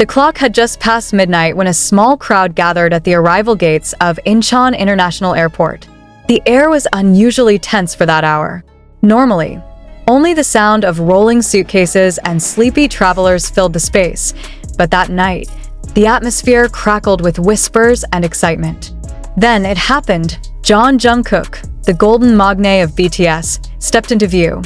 The clock had just passed midnight when a small crowd gathered at the arrival gates of Incheon International Airport. The air was unusually tense for that hour. Normally, only the sound of rolling suitcases and sleepy travelers filled the space, but that night, the atmosphere crackled with whispers and excitement. Then it happened. Jungkook, the golden magne of BTS, stepped into view.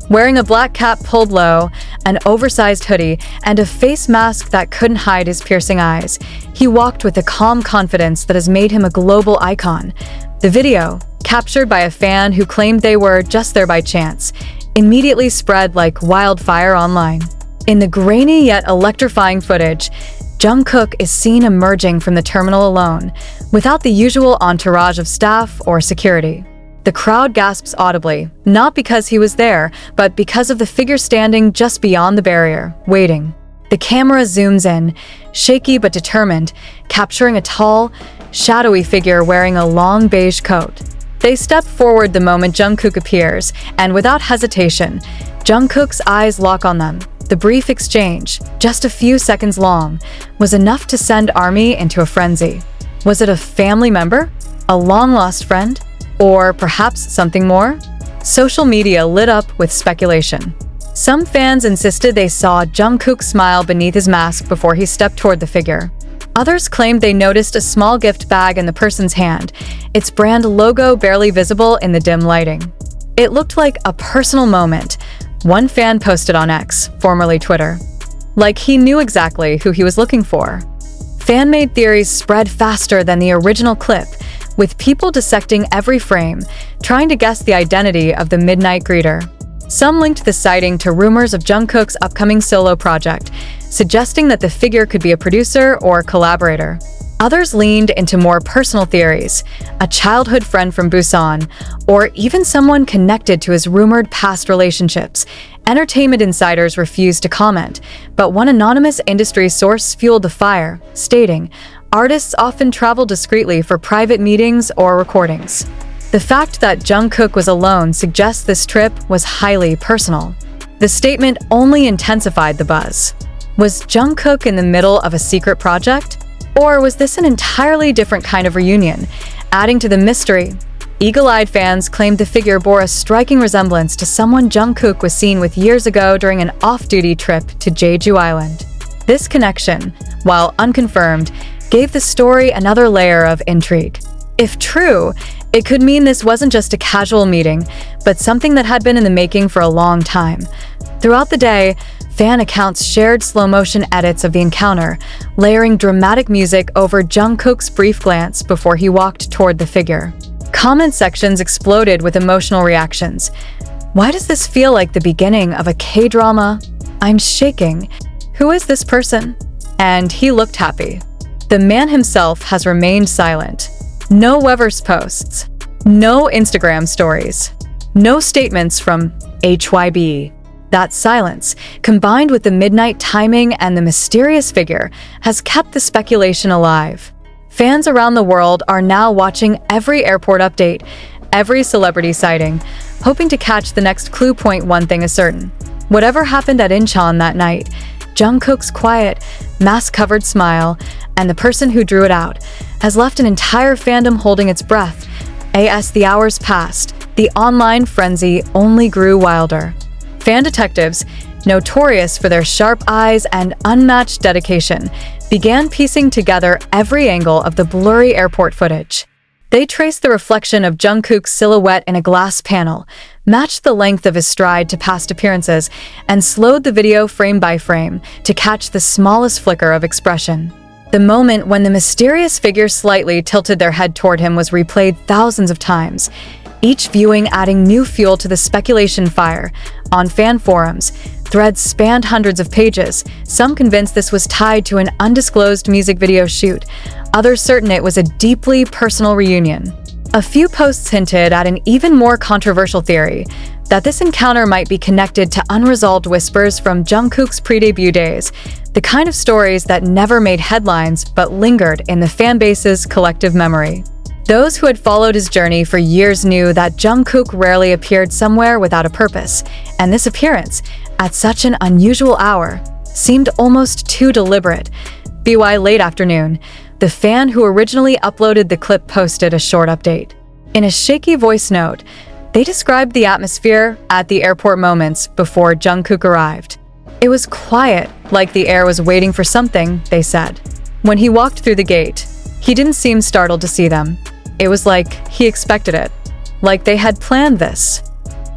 Wearing a black cap pulled low, an oversized hoodie, and a face mask that couldn't hide his piercing eyes, he walked with a calm confidence that has made him a global icon. The video, captured by a fan who claimed they were just there by chance, immediately spread like wildfire online. In the grainy yet electrifying footage, Jungkook is seen emerging from the terminal alone, without the usual entourage of staff or security. The crowd gasps audibly, not because he was there, but because of the figure standing just beyond the barrier, waiting. The camera zooms in, shaky but determined, capturing a tall, shadowy figure wearing a long beige coat. They step forward the moment Jungkook appears, and without hesitation, Jungkook's eyes lock on them. The brief exchange, just a few seconds long, was enough to send ARMY into a frenzy. Was it a family member? A long-lost friend? Or perhaps something more? Social media lit up with speculation. Some fans insisted they saw Jungkook smile beneath his mask before he stepped toward the figure. Others claimed they noticed a small gift bag in the person's hand, its brand logo barely visible in the dim lighting. It looked like a personal moment, one fan posted on X, formerly Twitter. Like he knew exactly who he was looking for. Fan-made theories spread faster than the original clip, with people dissecting every frame, trying to guess the identity of the midnight greeter. Some linked the sighting to rumors of Jungkook's upcoming solo project, suggesting that the figure could be a producer or collaborator. Others leaned into more personal theories, a childhood friend from Busan, or even someone connected to his rumored past relationships. Entertainment insiders refused to comment, but one anonymous industry source fueled the fire, stating, "Artists often travel discreetly for private meetings or recordings." The fact that Jungkook was alone suggests this trip was highly personal. The statement only intensified the buzz. Was Jungkook in the middle of a secret project? Or was this an entirely different kind of reunion, adding to the mystery? Eagle-eyed fans claimed the figure bore a striking resemblance to someone Jungkook was seen with years ago during an off-duty trip to Jeju Island. This connection, while unconfirmed, gave the story another layer of intrigue. If true, it could mean this wasn't just a casual meeting, but something that had been in the making for a long time. Throughout the day, fan accounts shared slow-motion edits of the encounter, layering dramatic music over Jungkook's brief glance before he walked toward the figure. Comment sections exploded with emotional reactions. "Why does this feel like the beginning of a K-drama? I'm shaking. Who is this person?" And he looked happy. The man himself has remained silent. No Weverse posts. No Instagram stories. No statements from HYB. That silence, combined with the midnight timing and the mysterious figure, has kept the speculation alive. Fans around the world are now watching every airport update, every celebrity sighting, hoping to catch the next clue. One thing is certain. Whatever happened at Incheon that night, Jungkook's quiet, mask-covered smile, and the person who drew it out, has left an entire fandom holding its breath. As the hours passed, the online frenzy only grew wilder. Fan detectives, notorious for their sharp eyes and unmatched dedication, began piecing together every angle of the blurry airport footage. They traced the reflection of Jungkook's silhouette in a glass panel, matched the length of his stride to past appearances, and slowed the video frame by frame to catch the smallest flicker of expression. The moment when the mysterious figure slightly tilted their head toward him was replayed thousands of times, each viewing adding new fuel to the speculation fire. On fan forums, threads spanned hundreds of pages, some convinced this was tied to an undisclosed music video shoot, others certain it was a deeply personal reunion. A few posts hinted at an even more controversial theory, that this encounter might be connected to unresolved whispers from Jungkook's pre-debut days, the kind of stories that never made headlines but lingered in the fanbase's collective memory. Those who had followed his journey for years knew that Jungkook rarely appeared somewhere without a purpose, and this appearance, at such an unusual hour, seemed almost too deliberate. By late afternoon, the fan who originally uploaded the clip posted a short update. In a shaky voice note, they described the atmosphere at the airport moments before Jungkook arrived. It was quiet, like the air was waiting for something, they said. When he walked through the gate, he didn't seem startled to see them. It was like he expected it, like they had planned this.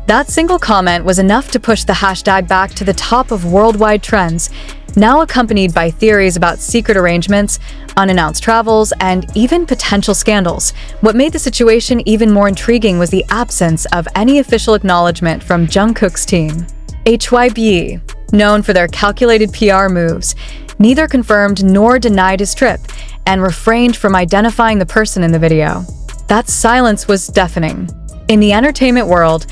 That single comment was enough to push the hashtag back to the top of worldwide trends, now accompanied by theories about secret arrangements, unannounced travels, and even potential scandals. What made the situation even more intriguing was the absence of any official acknowledgement from Jungkook's team. HYBE, known for their calculated PR moves, neither confirmed nor denied his trip, and refrained from identifying the person in the video. That silence was deafening. In the entertainment world,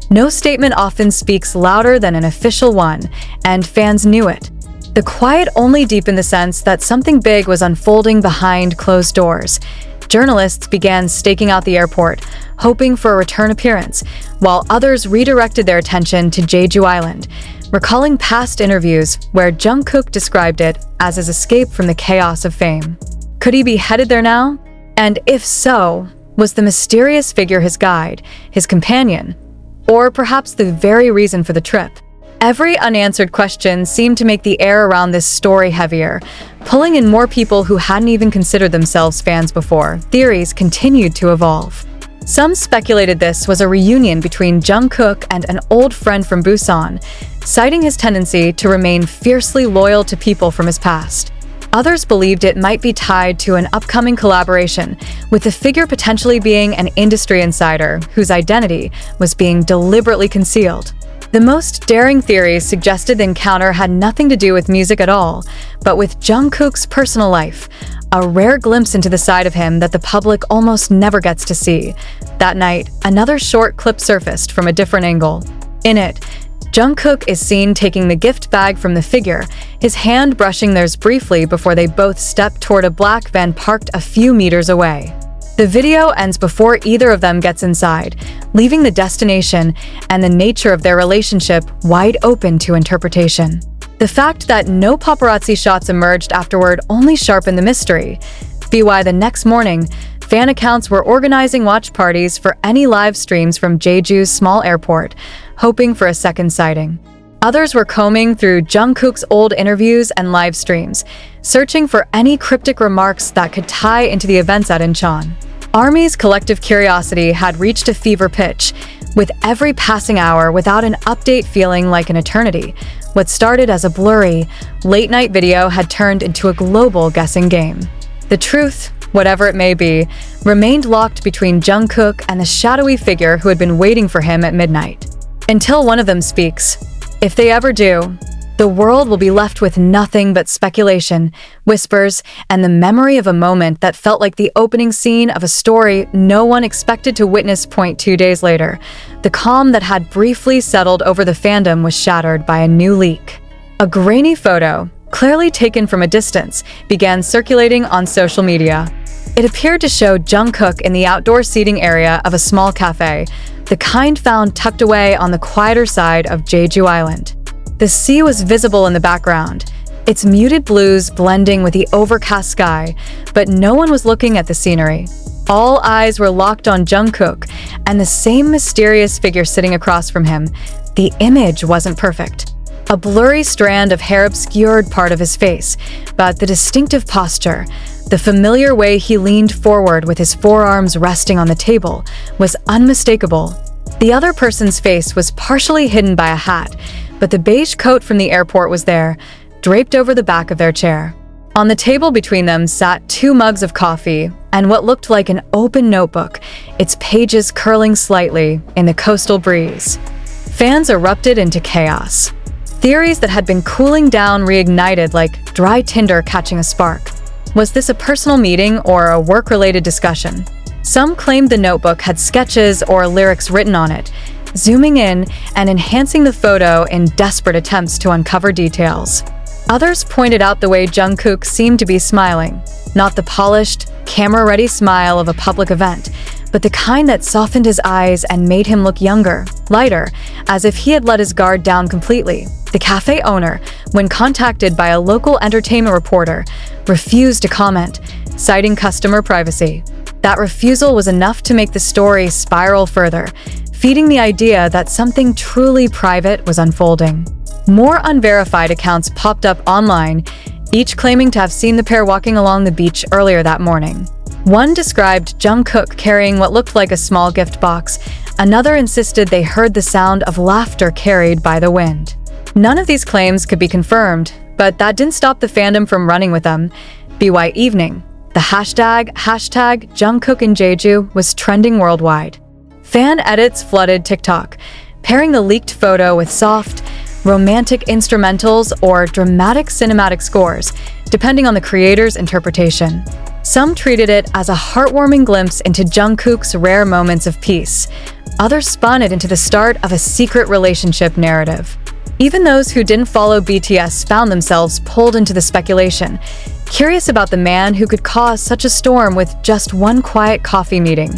no statement often speaks louder than an official one, and fans knew it. The quiet only deepened the sense that something big was unfolding behind closed doors. Journalists began staking out the airport, hoping for a return appearance, while others redirected their attention to Jeju Island, recalling past interviews where Jungkook described it as his escape from the chaos of fame. Could he be headed there now? And if so, was the mysterious figure his guide, his companion, or perhaps the very reason for the trip? Every unanswered question seemed to make the air around this story heavier, pulling in more people who hadn't even considered themselves fans before. Theories continued to evolve. Some speculated this was a reunion between Jungkook and an old friend from Busan, citing his tendency to remain fiercely loyal to people from his past. Others believed it might be tied to an upcoming collaboration, with the figure potentially being an industry insider whose identity was being deliberately concealed. The most daring theories suggested the encounter had nothing to do with music at all, but with Jungkook's personal life, a rare glimpse into the side of him that the public almost never gets to see. That night, another short clip surfaced from a different angle. In it, Jungkook is seen taking the gift bag from the figure, his hand brushing theirs briefly before they both step toward a black van parked a few meters away. The video ends before either of them gets inside, leaving the destination and the nature of their relationship wide open to interpretation. The fact that no paparazzi shots emerged afterward only sharpened the mystery. The next morning, fan accounts were organizing watch parties for any live streams from Jeju's small airport, hoping for a second sighting. Others were combing through Jungkook's old interviews and live streams, searching for any cryptic remarks that could tie into the events at Incheon. ARMY's collective curiosity had reached a fever pitch, with every passing hour without an update feeling like an eternity. What started as a blurry, late-night video had turned into a global guessing game. The truth, whatever it may be, remained locked between Jungkook and the shadowy figure who had been waiting for him at midnight. Until one of them speaks. If they ever do, the world will be left with nothing but speculation, whispers, and the memory of a moment that felt like the opening scene of a story no one expected to witness. 2 days later, the calm that had briefly settled over the fandom was shattered by a new leak. A grainy photo, clearly taken from a distance, began circulating on social media. It appeared to show Jungkook in the outdoor seating area of a small cafe, the kind found tucked away on the quieter side of Jeju Island. The sea was visible in the background, its muted blues blending with the overcast sky, but no one was looking at the scenery. All eyes were locked on Jungkook and the same mysterious figure sitting across from him. The image wasn't perfect. A blurry strand of hair obscured part of his face, but the distinctive posture, the familiar way he leaned forward with his forearms resting on the table, was unmistakable. The other person's face was partially hidden by a hat, but the beige coat from the airport was there, draped over the back of their chair. On the table between them sat 2 mugs of coffee and what looked like an open notebook, its pages curling slightly in the coastal breeze. Fans erupted into chaos. Theories that had been cooling down reignited like dry tinder catching a spark. Was this a personal meeting or a work-related discussion? Some claimed the notebook had sketches or lyrics written on it, zooming in and enhancing the photo in desperate attempts to uncover details. Others pointed out the way Jungkook seemed to be smiling, not the polished, camera-ready smile of a public event, but the kind that softened his eyes and made him look younger, lighter, as if he had let his guard down completely. The cafe owner, when contacted by a local entertainment reporter, refused to comment, citing customer privacy. That refusal was enough to make the story spiral further, feeding the idea that something truly private was unfolding. More unverified accounts popped up online, each claiming to have seen the pair walking along the beach earlier that morning. One described Jungkook carrying what looked like a small gift box. Another insisted they heard the sound of laughter carried by the wind. None of these claims could be confirmed, but that didn't stop the fandom from running with them. BY Evening, the hashtag Jungkook in Jeju was trending worldwide. Fan edits flooded TikTok, pairing the leaked photo with soft, romantic instrumentals or dramatic cinematic scores, depending on the creator's interpretation. Some treated it as a heartwarming glimpse into Jungkook's rare moments of peace. Others spun it into the start of a secret relationship narrative. Even those who didn't follow BTS found themselves pulled into the speculation, curious about the man who could cause such a storm with just one quiet coffee meeting.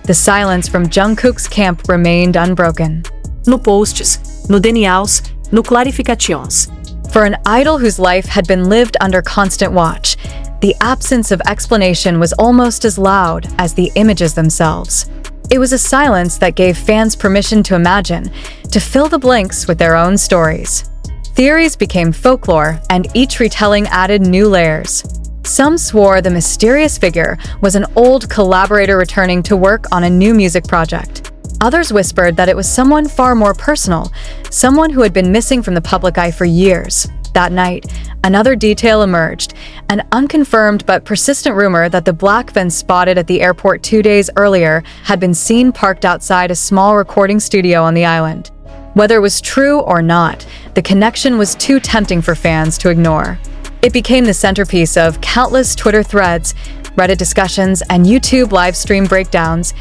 The silence from Jungkook's camp remained unbroken. No posts, no denials, no clarifications. For an idol whose life had been lived under constant watch, the absence of explanation was almost as loud as the images themselves. It was a silence that gave fans permission to imagine, to fill the blanks with their own stories. Theories became folklore, and each retelling added new layers. Some swore the mysterious figure was an old collaborator returning to work on a new music project. Others whispered that it was someone far more personal, someone who had been missing from the public eye for years. That night, another detail emerged, an unconfirmed but persistent rumor that the black van spotted at the airport 2 days earlier had been seen parked outside a small recording studio on the island. Whether it was true or not, the connection was too tempting for fans to ignore. It became the centerpiece of countless Twitter threads, Reddit discussions, and YouTube livestream breakdowns.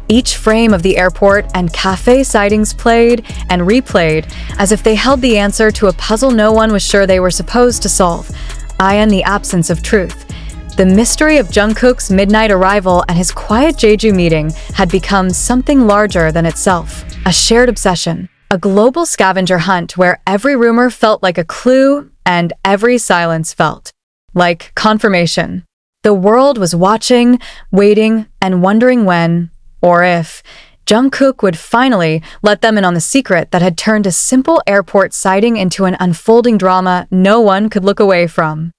Each frame of the airport and cafe sightings played and replayed as if they held the answer to a puzzle no one was sure they were supposed to solve, i.e. the absence of truth. The mystery of Jungkook's midnight arrival and his quiet Jeju meeting had become something larger than itself, a shared obsession, a global scavenger hunt where every rumor felt like a clue and every silence felt like confirmation. The world was watching, waiting, and wondering when, or if, Jungkook would finally let them in on the secret that had turned a simple airport sighting into an unfolding drama no one could look away from.